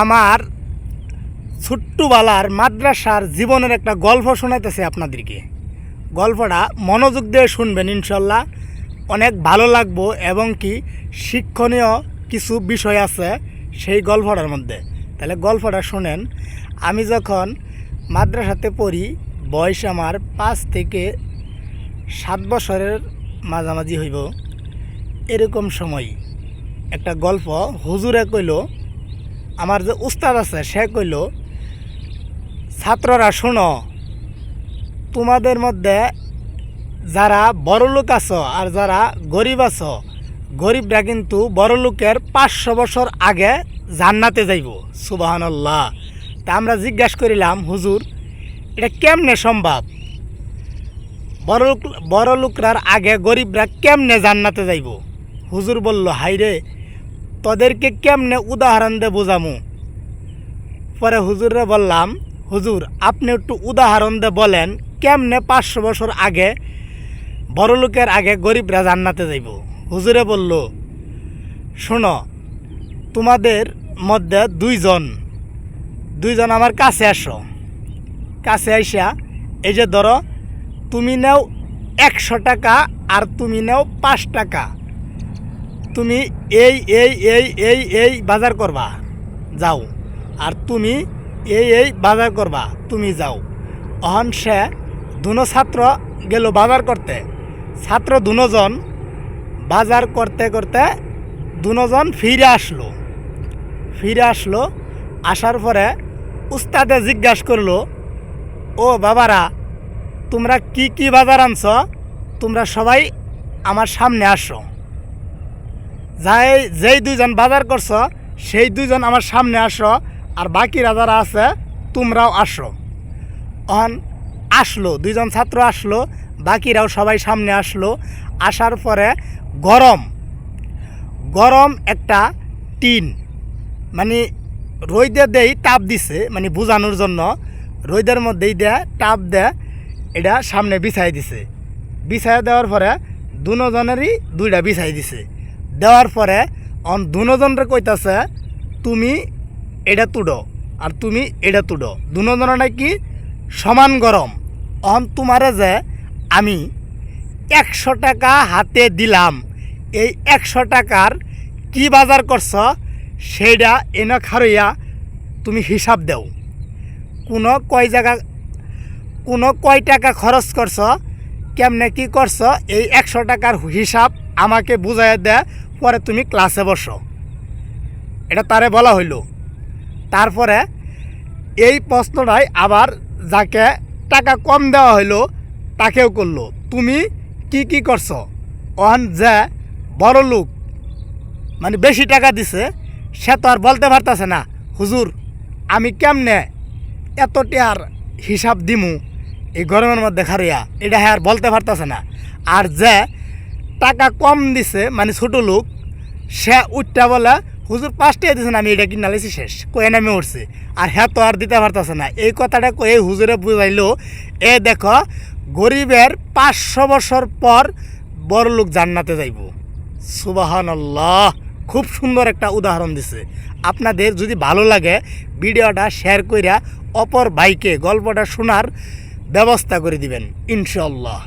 আমার ছোট্টবেলার মাদ্রাসার জীবনের একটা গল্প শোনাইতেছে আপনাদেরকে। গল্পটা মনোযোগ দিয়ে শুনবেন, ইনশাল্লাহ অনেক ভালো লাগবো এবং কি শিক্ষণীয় কিছু বিষয় আছে সেই গল্পটার মধ্যে। তাহলে গল্পটা শোনেন। আমি যখন মাদ্রাসাতে পড়ি, বয়স আমার 5 থেকে 7 বছরের মাঝামাঝি হইব, এরকম সময় একটা গল্প হুজুরে কইল। আমার যে উস্তাদ আছে সে কইল, ছাত্ররা শোনো, তোমাদের মধ্যে যারা বড় লোক আছো আর যারা গরিব আছো, গরিবরা কিন্তু বড় লোকের 500 বছর আগে জান্নাতে যাইব। সুবহানাল্লাহ। তা আমরা জিজ্ঞাসা করিলাম, হুজুর এটা কেমনে সম্ভব? বড় লোকরার আগে গরিবরা কেমনে জান্নাতে যাইব? হুজুর বলল, হাইরে তোদেরকে কেমনে উদাহরণ দিয়ে বোঝামু? পরে হুজুরে বললাম, হুজুর আপনি একটু উদাহরণ দিয়ে বলেন কেমনে 500 বছর আগে বড় লোকের আগে গরিবরা জান্নাতে যাইব। হুজুরে বলল, শোনো, তোমাদের মধ্যে দুইজন আমার কাছে আসো। কাছে আইসা এই যে ধরো, তুমি নেও 100 টাকা আর তুমি নেও 5 টাকা। তুমি এই এই এই এই এই বাজার করবা, যাও। আর তুমি এই এই বাজার করবা, তুমি যাও। অহন সে দুনো ছাত্র গেল বাজার করতে। ছাত্র দুজন বাজার করতে করতে দুজন ফিরে আসলো। আসার পরে উস্তাদে জিজ্ঞাসা করলো, ও বাবারা, তোমরা কি কি বাজার আনছ? তোমরা সবাই আমার সামনে আসো। যেই দুইজন বাজার করছো সেই দুইজন আমার সামনে আসো, আর বাকিরা যারা আছে তোমরাও আসো। আসলো দুইজন ছাত্র আসলো, বাকিরাও সবাই সামনে আসলো। আসার পরে গরম একটা টিন, মানে রোদে দেই তাপ দিছে, মানে বোঝানোর জন্য রোদের মধ্যেই দেয় তাপ দেয়, এটা সামনে বিছাই দিছে। বিছাই দেওয়ার পরে দুজনেরই দুইটা বিছাই দিছে। দেওয়ার পরে দুজনরে কইতাছে, তুমি এটা তুড়ো আর তুমি এটা তুড়ো। দুজনের নাকি সমান গরম। তোমারে যে আমি 100 টাকা হাতে দিলাম, এই 100 টাকার কি বাজার করছ সেইটা এনে খারইয়া তুমি হিসাব দেও। কয় টাকা খরচ করছ, কেমনে কি করছ, এই 100 টাকার হিসাব আমাকে বুঝাই দেয়, পরে তুমি ক্লাসে বসো। এটা তারে বলা হইল। তারপরে এই প্রশ্নটাই আবার যাকে টাকা কম দেওয়া হইলো তাকেও করলো, তুমি কি কি করছো? যে বড় লোক, মানে বেশি টাকা দিছে, সে তো আর বলতে পারতেছে না, হুজুর আমি কেমনে এত টাকার হিসাব দিমু এই গরমের মধ্যে খারিয়া, এটা হ্যাঁ আর বলতে পারতেছে না। আর যে টাকা কম দিছে, মানে ছোট লোক, সে উঠটা বলে, হুজুর 5 টাকা দিয়েছেন, আমি এটা কিনা লেছি শেষ, কয়ে নামে উঠছে। আর হ্যাঁ তো আর দিতে পারতেছে না। এই কথাটা কয়ে হুজুরে বুঝাইলো, এ দেখো, গরিবের 500 বছর পর বড় লোক জান্নাতে যাইব। সুবহানাল্লাহ। খুব সুন্দর একটা উদাহরণ দিছে। আপনাদের যদি ভালো লাগে ভিডিওটা শেয়ার কইরা অপর ভাইকে গল্পটা শোনার ব্যবস্থা করে দিবেন, ইনশাআল্লাহ।